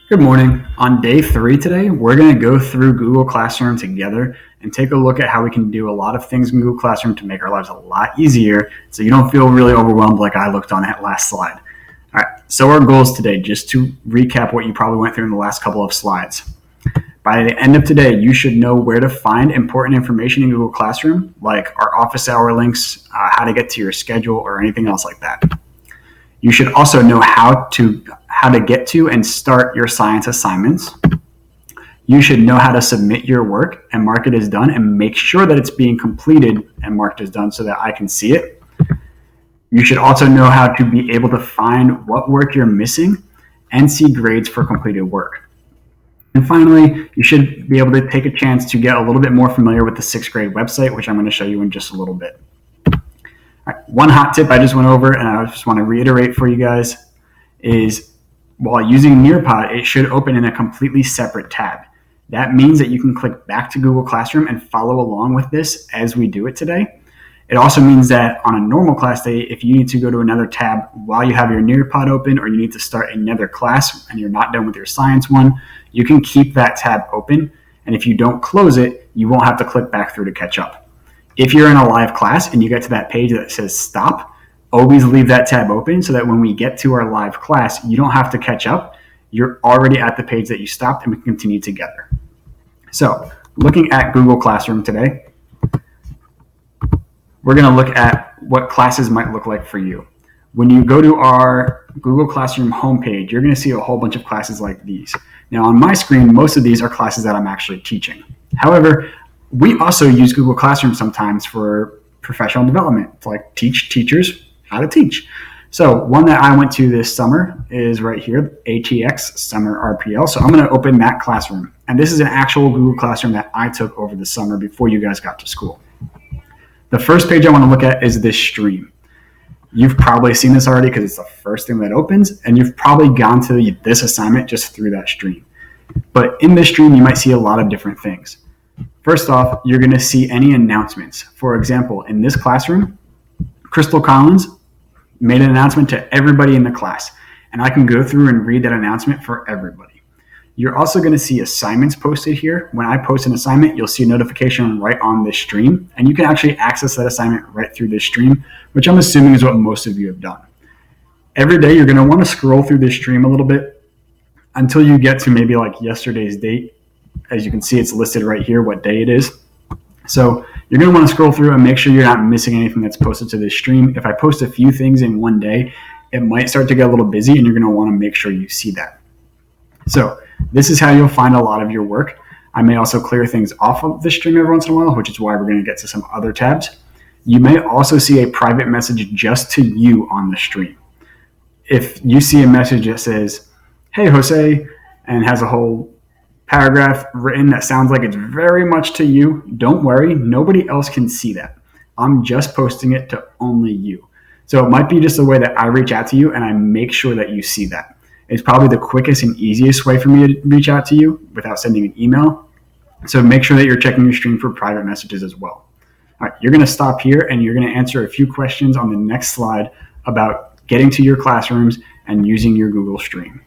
Good morning. On day 3 today, we're going to go through Google Classroom together and take a look at how we can do a lot of things in Google Classroom to make our lives a lot easier so you don't feel really overwhelmed like I looked on that last slide. All right, so our goals today, just to recap what you probably went through in the last couple of slides. By the end of today, you should know where to find important information in Google Classroom, like our office hour links, how to get to your schedule, or anything else like that. You should also know how to get to and start your science assignments. You should know how to submit your work and mark it as done and make sure that it's being completed and marked as done so that I can see it. You should also know how to be able to find what work you're missing and see grades for completed work. And finally, you should be able to take a chance to get a little bit more familiar with the 6th grade website, which I'm going to show you in just a little bit. One hot tip I just went over and I just want to reiterate for you guys is while using Nearpod, it should open in a completely separate tab. That means that you can click back to Google Classroom and follow along with this as we do it today. It also means that on a normal class day, if you need to go to another tab while you have your Nearpod open or you need to start another class and you're not done with your science one, you can keep that tab open. And if you don't close it, you won't have to click back through to catch up. If you're in a live class and you get to that page that says stop, always leave that tab open so that when we get to our live class, you don't have to catch up. You're already at the page that you stopped and we can continue together. So looking at Google Classroom today, we're going to look at what classes might look like for you. When you go to our Google Classroom homepage, you're going to see a whole bunch of classes like these. Now on my screen, most of these are classes that I'm actually teaching. However, we also use Google Classroom sometimes for professional development, to like teach teachers how to teach. So one that I went to this summer is right here, ATX Summer RPL. So I'm going to open that classroom. And this is an actual Google Classroom that I took over the summer before you guys got to school. The first page I want to look at is this stream. You've probably seen this already because it's the first thing that opens, and you've probably gone to this assignment just through that stream. But in this stream, you might see a lot of different things. First off, you're going to see any announcements. For example, in this classroom, Crystal Collins made an announcement to everybody in the class, and I can go through and read that announcement for everybody. You're also going to see assignments posted here. When I post an assignment, you'll see a notification right on this stream, and you can actually access that assignment right through this stream, which I'm assuming is what most of you have done. Every day, you're going to want to scroll through this stream a little bit until you get to maybe like yesterday's date. As you can see, it's listed right here what day it is. So you're going to want to scroll through and make sure you're not missing anything that's posted to this stream. If I post a few things in one day, it might start to get a little busy and you're going to want to make sure you see that. So this is how you'll find a lot of your work. I may also clear things off of the stream every once in a while, which is why we're going to get to some other tabs. You may also see a private message just to you on the stream. If you see a message that says, "Hey, Jose," and has a whole paragraph written that sounds like it's very much to you, don't worry, nobody else can see that. I'm just posting it to only you. So it might be just a way that I reach out to you and I make sure that you see that. It's probably the quickest and easiest way for me to reach out to you without sending an email. So make sure that you're checking your stream for private messages as well. All right, you're going to stop here and you're going to answer a few questions on the next slide about getting to your classrooms and using your Google Stream.